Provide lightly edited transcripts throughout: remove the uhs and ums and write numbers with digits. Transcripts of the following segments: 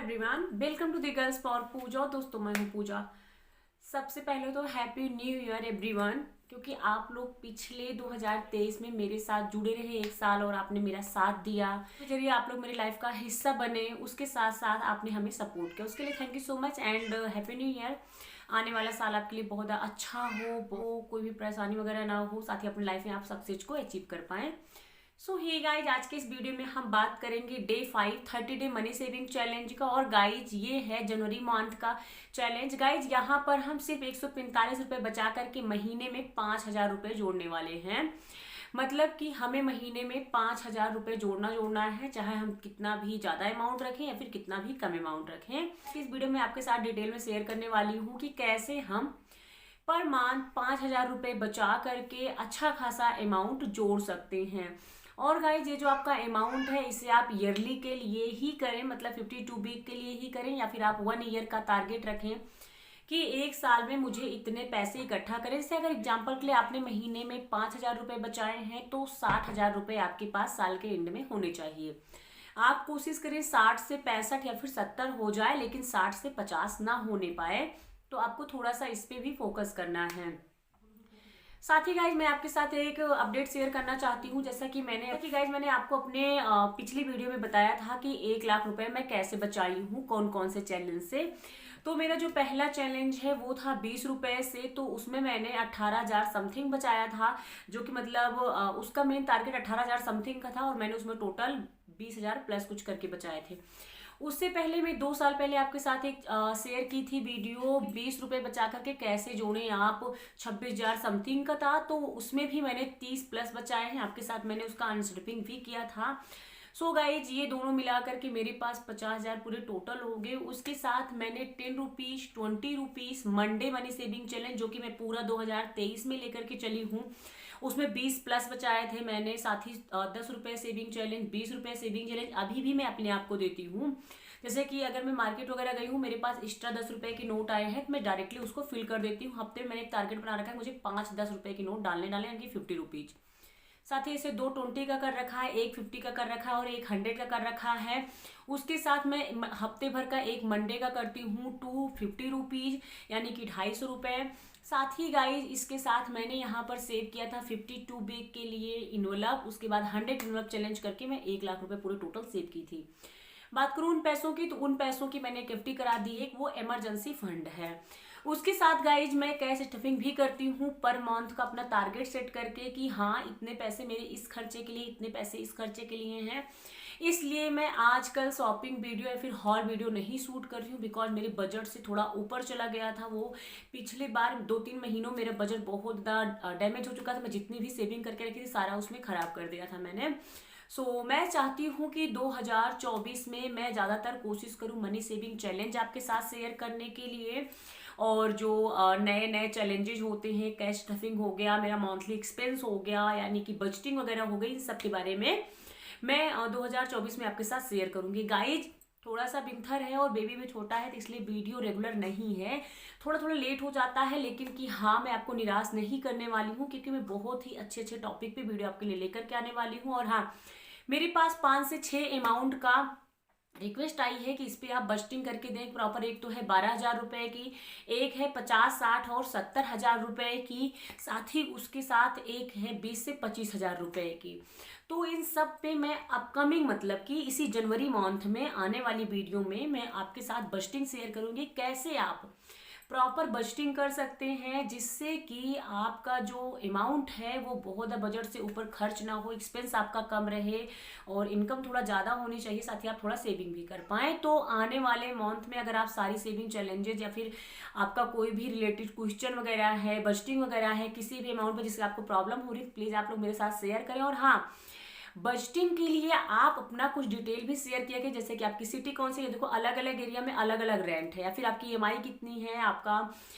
Everyone, welcome to the girls for Pooja. दोस्तों मैं हूँ पूजा। सबसे पहले तो हैप्पी न्यू ईयर एवरीवन, क्योंकि आप लोग पिछले 2023 में मेरे साथ जुड़े रहे एक साल और आपने मेरा साथ दिया। तो जरिए आप लोग मेरी लाइफ का हिस्सा बने, उसके साथ साथ आपने हमें सपोर्ट किया, उसके लिए thank you so much and happy new year. आने वाला साल आपके लिए बहुत अच्छा हो, कोई भी परेशानी वगैरह ना हो, साथ ही अपनी लाइफ में आप सक्सेस को अचीव कर पाएँ। सो हे गाइज, आज के इस वीडियो में हम बात करेंगे day 5 30 day money saving challenge का। और गाइज ये है जनवरी मंथ का चैलेंज। गाइज यहाँ पर हम सिर्फ 145 रुपये बचा करके महीने में 5,000 रुपये जोड़ने वाले हैं। मतलब कि हमें महीने में 5,000 रुपये जोड़ना है, चाहे हम कितना भी ज़्यादा अमाउंट रखें या फिर कितना भी कम अमाउंट रखें। इस वीडियो में आपके साथ डिटेल में शेयर करने वाली हूँ कि कैसे हम पर मंथ 5,000 रुपये बचा करके अच्छा खासा अमाउंट जोड़ सकते हैं। और गाइज ये जो आपका अमाउंट है इसे आप ईयरली के लिए ही करें, मतलब 52 वीक के लिए ही करें, या फिर आप 1 ईयर का टारगेट रखें कि एक साल में मुझे इतने पैसे इकट्ठा करें। जैसे अगर एग्जांपल के लिए आपने महीने में 5,000 रुपये बचाए हैं तो 60,000 रुपये आपके पास साल के एंड में होने चाहिए। आप कोशिश करें 60 से 65 या फिर 70 हो जाए, लेकिन 60 से 50 ना होने पाए। तो आपको थोड़ा सा इस पे भी फोकस करना है। साथ ही गाइज मैं आपके साथ एक अपडेट शेयर करना चाहती हूँ। जैसा कि मैंने आपको अपने पिछली वीडियो में बताया था कि 1,00,000 रुपए मैं कैसे बचाई हूँ, कौन कौन से चैलेंज से। तो मेरा जो पहला चैलेंज है वो था 20 रुपए से, तो उसमें मैंने 18,000 समथिंग बचाया था, जो कि मतलब उसका मेन टारगेट 18,000 समथिंग का था और मैंने उसमें टोटल 20,000 प्लस कुछ करके बचाए थे। उससे पहले मैं 2 साल पहले आपके साथ एक शेयर की थी वीडियो 20 रुपये बचा करके कैसे जोड़ें आप, 26,000 समथिंग का था। तो उसमें भी मैंने 30 प्लस बचाए हैं, आपके साथ मैंने उसका अनस्लिपिंग भी किया था। सो गाइज ये दोनों मिला करके मेरे पास 50,000 पूरे टोटल हो गए। उसके साथ मैंने 10 rupees 20 rupees Monday money saving challenge, जो कि मैं पूरा 2023 में लेकर के चली हूँ, उसमें 20 प्लस बचाए थे मैंने। साथ ही 10 रुपये सेविंग चैलेंज, 20 रुपये सेविंग चैलेंज अभी भी मैं अपने आप को देती हूँ। जैसे कि अगर मैं मार्केट वगैरह गई हूँ, मेरे पास एक्स्ट्रा 10 रुपये के नोट आए हैं, तो मैं डायरेक्टली उसको फिल कर देती हूँ। हफ्ते में मैंने एक टारगेट बना रखा है, मुझे 5-10 रुपये के नोट डालने यानी कि 50 रुपीज। साथ ही इसे 2 20 का कर रखा है, एक 50 का कर रखा है और एक 100 का कर रखा है। उसके साथ मैं हफ्ते भर का एक मंडे का करती हूँ 250 रुपीज, यानी कि 250 रुपये। साथ ही गाइज इसके साथ मैंने यहाँ पर सेव किया था 52 वीक के लिए इन्वेलप। उसके बाद 100 इन्वेलप चैलेंज करके मैं 1,00,000 रुपये पूरे टोटल सेव की थी। बात करूँ उन पैसों की, तो उन पैसों की मैंने एफडी करा दी, एक वो इमरजेंसी फंड है। उसके साथ गाइज मैं कैश स्टफिंग भी करती हूँ पर मंथ का अपना टारगेट सेट करके कि हाँ इतने पैसे मेरे इस खर्चे के लिए, इतने पैसे इस खर्चे के लिए हैं। इसलिए मैं आजकल शॉपिंग वीडियो या फिर हॉल वीडियो नहीं शूट कर रही हूँ, बिकॉज मेरे बजट से थोड़ा ऊपर चला गया था। वो पिछले बार 2-3 महीनों मेरा बजट बहुत ज़्यादा डैमेज हो चुका था। मैं जितनी भी सेविंग करके रखी थी सारा उसमें ख़राब कर दिया था मैंने। मैं चाहती हूँ कि 2024 में मैं ज़्यादातर कोशिश करूँ मनी सेविंग चैलेंज आपके साथ शेयर करने के लिए। और जो नए नए चैलेंजेस होते हैं, कैश स्टफिंग हो गया, मेरा मंथली एक्सपेंस हो गया, यानी कि बजटिंग वगैरह हो गई, इन सब के बारे में मैं 2024 में आपके साथ शेयर करूँगी। गाइज थोड़ा सा बिंथर है और बेबी भी छोटा है, तो इसलिए वीडियो रेगुलर नहीं है, थोड़ा थोड़ा लेट हो जाता है। लेकिन कि हाँ मैं आपको निराश नहीं करने वाली हूँ, क्योंकि मैं बहुत ही अच्छे अच्छे टॉपिक पे वीडियो आपके लिए लेकर के आने वाली हूँ। और हाँ, मेरे पास 5 से 6 अमाउंट का रिक्वेस्ट आई है कि इस पे आप बजटिंग करके दें प्रॉपर। एक तो है 12,000 रुपये की, एक है 50, 60 और 70,000 रुपये की, साथ ही उसके साथ एक है 20 से 25,000 रुपये की। तो इन सब पे मैं अपकमिंग, मतलब कि इसी जनवरी मंथ में आने वाली वीडियो में मैं आपके साथ बजटिंग शेयर करूंगी, कैसे आप प्रॉपर बजटिंग कर सकते हैं, जिससे कि आपका जो अमाउंट है वो बहुत बजट से ऊपर खर्च ना हो, एक्सपेंस आपका कम रहे और इनकम थोड़ा ज़्यादा होनी चाहिए, साथ ही आप थोड़ा सेविंग भी कर पाएँ। तो आने वाले मंथ में अगर आप सारी सेविंग चैलेंजेज या फिर आपका कोई भी रिलेटेड क्वेश्चन वगैरह है, बजटिंग वगैरह है, किसी भी अमाउंट पर जिससे आपको प्रॉब्लम हो रही है, प्लीज़ आप लोग मेरे साथ शेयर करें। और हाँ, बजटिंग के लिए आप अपना कुछ डिटेल भी शेयर किया कि जैसे कि आपकी सिटी कौन सी है। देखो अलग अलग एरिया में अलग अलग रेंट है, या फिर आपकी ईएमआई कितनी है, आपका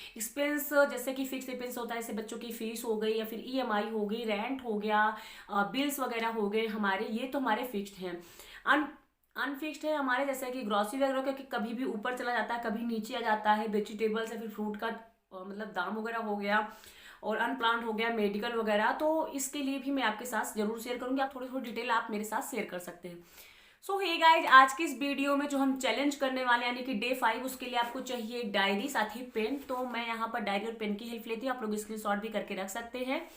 एक्सपेंस जैसे कि फिक्स एक्सपेंस होता है, जैसे बच्चों की फीस हो गई या फिर ईएमआई हो गई, रेंट हो गया, बिल्स वगैरह हो गए हमारे, ये तो हमारे फिक्स्ड हैं। अनफिक्स्ड है हमारे जैसे कि ग्रॉसरी वगैरह, क्योंकि कभी भी ऊपर चला जाता है, कभी नीचे आ जाता है, वेजिटेबल्स या फिर फ्रूट का मतलब दाम वगैरह हो गया, और अनप्लान्ड हो गया, मेडिकल वगैरह। तो इसके लिए भी मैं आपके साथ जरूर शेयर करूंगी, आप थोड़ी थोड़ी डिटेल आप मेरे साथ शेयर कर सकते हैं। सो हे गाइज, आज के इस वीडियो में जो हम चैलेंज करने वाले यानी कि डे 5, उसके लिए आपको चाहिए एक डायरी साथ ही पेन। तो मैं यहाँ पर डायरी और पेन की हेल्प लेती हूँ, आप लोग स्क्रीनशॉट भी करके रख सकते हैं।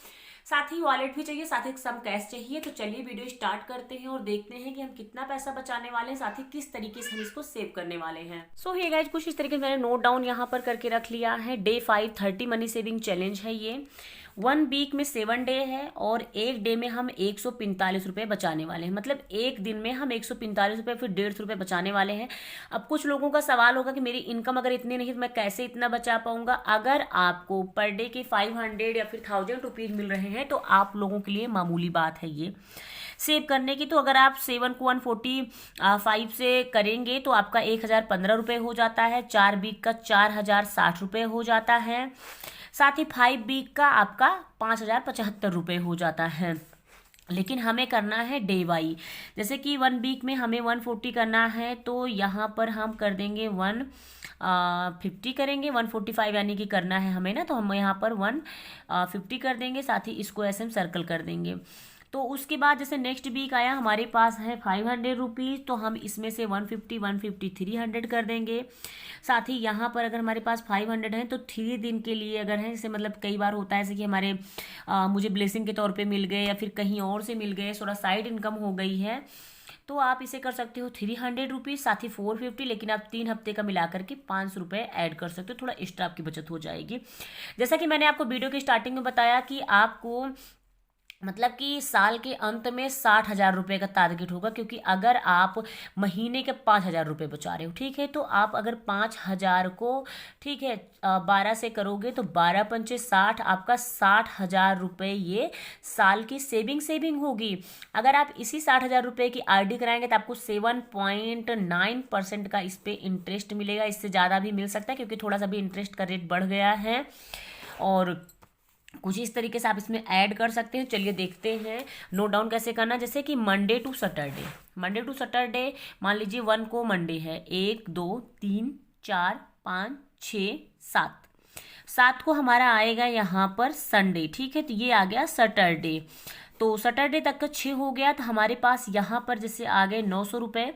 साथ ही वॉलेट भी चाहिए, साथ ही सम कैश चाहिए। तो चलिए वीडियो स्टार्ट करते हैं और देखते हैं कि हम कितना पैसा बचाने वाले हैं, साथ ही किस तरीके से हम इसको सेव करने वाले हैं। सो हे गाइज, कुछ इस तरीके से मैंने नोट डाउन यहाँ पर करके रख लिया है। डे 5 30 मनी सेविंग चैलेंज है ये। 1 वीक में 7 डे है और एक डे में हम 145 रुपये बचाने वाले हैं। मतलब एक दिन में हम 145 रुपये फिर 150 रुपये बचाने वाले हैं। अब कुछ लोगों का सवाल होगा कि मेरी इनकम अगर इतनी नहीं तो मैं कैसे इतना बचा पाऊंगा। अगर आपको पर डे के 500 या फिर 1000 रुपीज़ मिल रहे हैं तो आप लोगों के लिए मामूली बात है ये सेव करने की। तो अगर आप 7 को 145 से करेंगे तो आपका 1015 रुपये हो जाता है। 4 वीक का 4060 रुपये हो जाता है। साथ ही 5 वीक का आपका 5075 रुपये हो जाता है। लेकिन हमें करना है डे वाई। जैसे कि 1 वीक में हमें 140 करना है तो यहाँ पर हम कर देंगे 150 करेंगे। 145 यानी कि करना है हमें ना, तो हम यहाँ पर 150 कर देंगे। साथ ही इसको ऐसे हम सर्कल कर देंगे। तो उसके बाद जैसे नेक्स्ट वीक आया, हमारे पास है 500 रुपीज़, तो हम इसमें से 150 150 300 कर देंगे। साथ ही यहाँ पर अगर हमारे पास 500 है तो 3 दिन के लिए अगर है, जैसे मतलब कई बार होता है जैसे कि हमारे मुझे ब्लेसिंग के तौर पे मिल गए या फिर कहीं और से मिल गए, थोड़ा साइड इनकम हो गई है, तो आप इसे कर सकते हो 300 रुपीज़। साथ ही 450, लेकिन आप 3 हफ्ते का मिला करके 500 रुपये ऐड कर सकते हो, थोड़ा एक्स्ट्रा आपकी बचत हो जाएगी। जैसा कि मैंने आपको वीडियो की स्टार्टिंग में बताया कि आपको मतलब कि साल के अंत में 60,000 रुपये का टारगेट होगा, क्योंकि अगर आप महीने के 5,000 रुपये बचा रहे हो, ठीक है, तो आप अगर 5,000 को ठीक है 12 से करोगे तो 12 पंचे 60, आपका 60,000 रुपये ये साल की सेविंग होगी। अगर आप इसी 60,000 रुपये की आरडी कराएंगे तो आपको 7.9% का इस पर इंटरेस्ट मिलेगा। इससे ज़्यादा भी मिल सकता है क्योंकि थोड़ा सा भी इंटरेस्ट का रेट बढ़ गया है। और कुछ इस तरीके से आप इसमें ऐड कर सकते हैं। चलिए देखते हैं नोट डाउन कैसे करना। जैसे कि मंडे टू सैटरडे मान लीजिए 1 को मंडे है, 1 2 3 4 5 6 7 को हमारा आएगा यहाँ पर संडे, ठीक है, तो ये आ गया सैटरडे। तो सैटरडे तक का 6 हो गया, तो हमारे पास यहाँ पर जैसे आ गए 900 रुपये।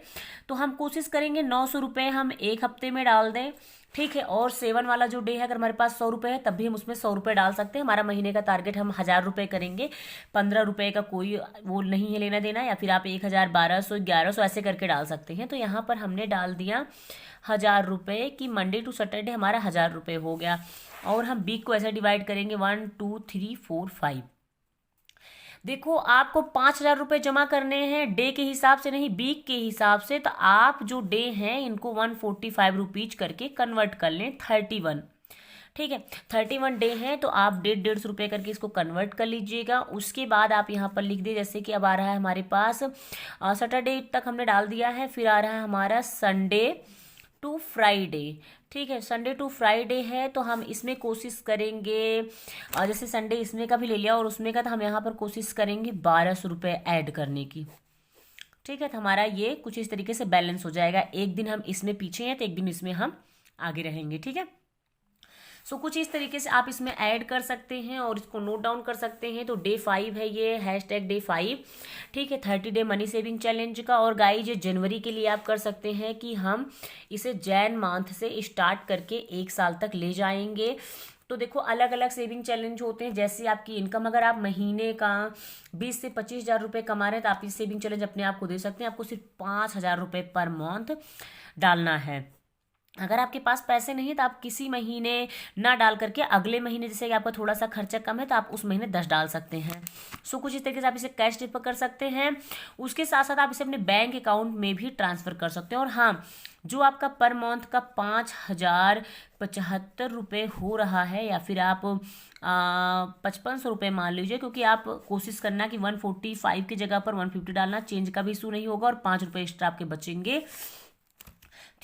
तो हम कोशिश करेंगे 900 रुपये हम एक हफ्ते में डाल दें, ठीक है। और 7 वाला जो डे है, अगर हमारे पास 100 रुपये है तब भी हम उसमें 100 रुपये डाल सकते हैं। हमारा महीने का टारगेट हम 1000 रुपये करेंगे। 15 रुपये का कोई वो नहीं है लेना देना, या फिर आप 1000 1200 1100 ऐसे करके डाल सकते हैं। तो यहाँ पर हमने डाल दिया 1000 रुपये कि मंडे टू सैटरडे हमारा 1000 रुपये हो गया। और हम वीक को ऐसे डिवाइड करेंगे 1 2 3 4 5। देखो आपको 5,000 रुपये जमा करने हैं डे के हिसाब से नहीं, वीक के हिसाब से। तो आप जो डे हैं इनको 145 रुपीज करके कन्वर्ट कर लें 31, ठीक है। 31 डे हैं तो आप 150 रुपये करके इसको कन्वर्ट कर लीजिएगा। उसके बाद आप यहाँ पर लिख दिए, जैसे कि अब आ रहा है हमारे पास सैटरडे तक हमने डाल दिया है, फिर आ रहा है हमारा संडे टू फ्राइडे, ठीक है। संडे टू फ्राइडे है तो हम इसमें कोशिश करेंगे, जैसे संडे इसमें का भी ले लिया और उसमें का, तो हम यहाँ पर कोशिश करेंगे 1200 रुपये ऐड करने की, ठीक है। तो हमारा ये कुछ इस तरीके से बैलेंस हो जाएगा। एक दिन हम इसमें पीछे हैं तो एक दिन इसमें हम आगे रहेंगे, ठीक है। सो कुछ इस तरीके से आप इसमें ऐड कर सकते हैं और इसको नोट डाउन कर सकते हैं। तो डे 5 है ये, #डे 5, ठीक है, 30 डे मनी सेविंग चैलेंज का। और गाइज ये जनवरी के लिए आप कर सकते हैं कि हम इसे जैन मंथ से स्टार्ट करके 1 साल तक ले जाएंगे। तो देखो अलग अलग सेविंग चैलेंज होते हैं। जैसे आपकी इनकम अगर आप महीने का 20 से 25,000 रुपये कमा रहे हैं तो आप इस सेविंग चैलेंज अपने आप को दे सकते हैं। आपको सिर्फ 5,000 रुपये पर मंथ डालना है। अगर आपके पास पैसे नहीं है तो आप किसी महीने ना डाल करके अगले महीने, जैसे कि आपका थोड़ा सा खर्चा कम है तो आप उस महीने 10 डाल सकते हैं। सो कुछ इस तरीके से आप इसे कैश ट्रिप कर सकते हैं। उसके साथ साथ आप इसे अपने बैंक अकाउंट में भी ट्रांसफ़र कर सकते हैं। और हाँ, जो आपका पर मंथ का 5,075 रुपये हो रहा है, या फिर आप 5500 रुपये मान लीजिए, क्योंकि आप कोशिश करना कि 145 की जगह पर 150 डालना, चेंज का भी इशू नहीं होगा और 5 रुपये एक्स्ट्रा आपके बचेंगे,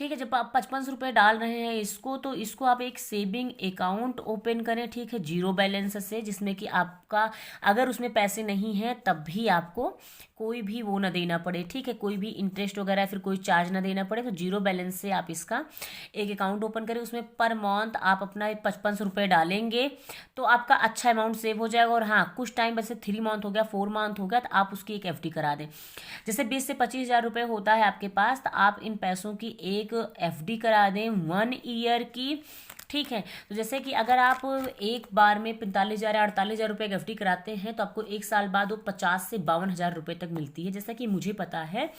ठीक है। जब आप 55 रुपये डाल रहे हैं इसको, तो इसको आप एक सेविंग अकाउंट ओपन करें, ठीक है, जीरो बैलेंस से, जिसमें कि आपका अगर उसमें पैसे नहीं हैं तब भी आपको कोई भी वो ना देना पड़े, ठीक है, कोई भी इंटरेस्ट वगैरह फिर कोई चार्ज ना देना पड़े। तो जीरो बैलेंस से आप इसका एक अकाउंट ओपन करें, उसमें पर मंथ आप अपना 55 रुपये डालेंगे तो आपका अच्छा अमाउंट सेव हो जाएगा। और हाँ, कुछ टाइम जैसे 3 मंथ हो गया, 4 मंथ हो गया, तो आप उसकी एक FD करा दें। जैसे 20 से 25 हज़ार रुपये होता है आपके पास, तो आप इन पैसों की एक FD करा दें 1 ईयर की, ठीक है। तो जैसे कि अगर आप एक बार में 45 हज़ार या 48 हज़ार रुपये की FD कराते हैं तो आपको एक साल बाद वो 50 से 52 हज़ार रुपये तक मिलती है, जैसा कि मुझे पता है,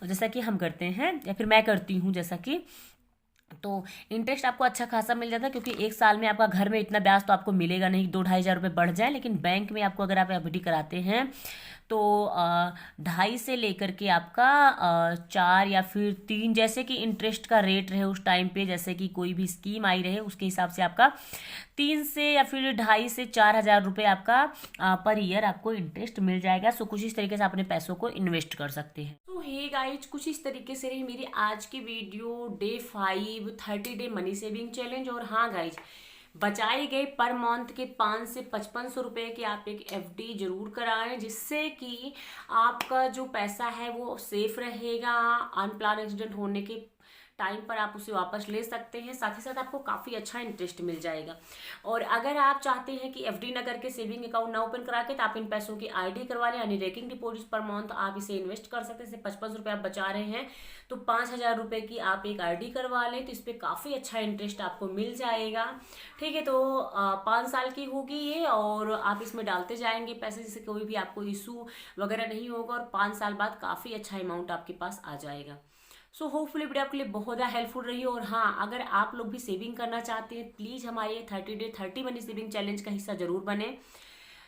जैसा कि हम करते हैं या फिर मैं करती हूँ, जैसा कि तो इंटरेस्ट आपको अच्छा खासा मिल जाता है, क्योंकि एक साल में आपका घर में इतना ब्याज तो आपको मिलेगा नहीं, 2-2.5 हज़ार रुपये बढ़ जाए। लेकिन बैंक में आपको अगर आप FD कराते हैं तो 2.5 से लेकर के आपका 4 या फिर 3, जैसे कि इंटरेस्ट का रेट रहे उस टाइम पे, जैसे कि कोई भी स्कीम आई रहे उसके हिसाब से आपका 3 से या फिर 2.5 से 4 हज़ार रुपये आपका पर ईयर आपको इंटरेस्ट मिल जाएगा। सो कुछ इस तरीके से अपने पैसों को इन्वेस्ट कर सकते हैं। तो हे गाइज, कुछ इस तरीके से रही मेरी आज की video, day 5 30 day money saving challenge. और हाँ गाइज, बचाए गए पर मंथ के 5 से 55 रुपये की आप एक FD जरूर कराएं, जिससे कि आपका जो पैसा है वो सेफ रहेगा। अनप्लान एक्सीडेंट होने के टाइम पर आप उसे वापस ले सकते हैं, साथ ही साथ आपको काफ़ी अच्छा इंटरेस्ट मिल जाएगा। और अगर आप चाहते हैं कि FD ना करके सेविंग अकाउंट ना ओपन करा के, तो आप इन पैसों की ID करवा लें, यानी रेकिंग डिपॉजिट पर मंथ आप इसे इन्वेस्ट कर सकते हैं। जैसे 55 रुपये आप बचा रहे हैं तो 5,000 रुपये की आप एक ID करवा लें, तो इस पर काफ़ी अच्छा इंटरेस्ट आपको मिल जाएगा, ठीक है। तो 5 साल की होगी ये, और आप इसमें डालते जाएंगे पैसे, जिससे कोई भी आपको इशू वगैरह नहीं होगा, और 5 साल बाद काफ़ी अच्छा अमाउंट आपके पास आ जाएगा। सो होपफुली वीडियो आपके लिए बहुत ज़्यादा हेल्पफुल रही। और हाँ, अगर आप लोग भी सेविंग करना चाहते हैं, प्लीज़ हमारे 30 डे 30 मनी सेविंग चैलेंज का हिस्सा जरूर बने,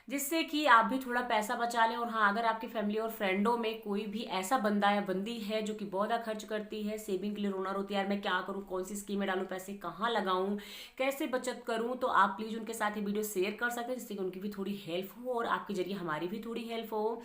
जिससे कि आप भी थोड़ा पैसा बचा लें। और हाँ, अगर आपकी फैमिली और फ्रेंडों में कोई भी ऐसा बंदा या बंदी है जो कि बहुत ज़्यादा खर्च करती है, सेविंग के लिए रोना रोती है, यार मैं क्या करूँ, कौन सी स्कीम में डालूँ पैसे, कहाँ लगाऊँ, कैसे बचत करूँ, तो आप प्लीज़ उनके साथ ये वीडियो शेयर कर सकते हैं, जिससे कि उनकी भी थोड़ी हेल्प हो और आपके जरिए हमारी भी थोड़ी हेल्प हो,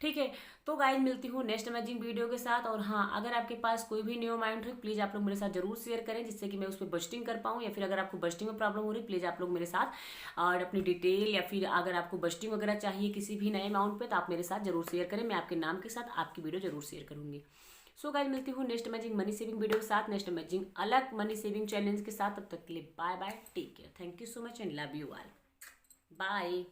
ठीक है। तो गाइस, मिलती हूँ नेक्स्ट अमेजिंग वीडियो के साथ। और हाँ, अगर आपके पास कोई भी न्यू माइंड हो, प्लीज़ आप लोग मेरे साथ जरूर शेयर करें, जिससे कि मैं उस पर बस्टिंग कर पाऊँ, या फिर अगर आपको बस्टिंग में प्रॉब्लम हो रही है, प्लीज़ आप लोग मेरे साथ और अपनी डिटेल, या फिर अगर आपको बस्टिंग वगैरह चाहिए किसी भी नए अमाउंट पे, तो आप मेरे साथ जरूर शेयर करें, मैं आपके नाम के साथ आपकी वीडियो जरूर शेयर करूंगी। सो गाइस, मिलती हूँ next amazing money saving video के साथ, नेक्स्ट अमेजिंग अलग मनी सेविंग चैलेंज के साथ। तब तक के लिए bye bye, take care, thank you so much and love you all, bye.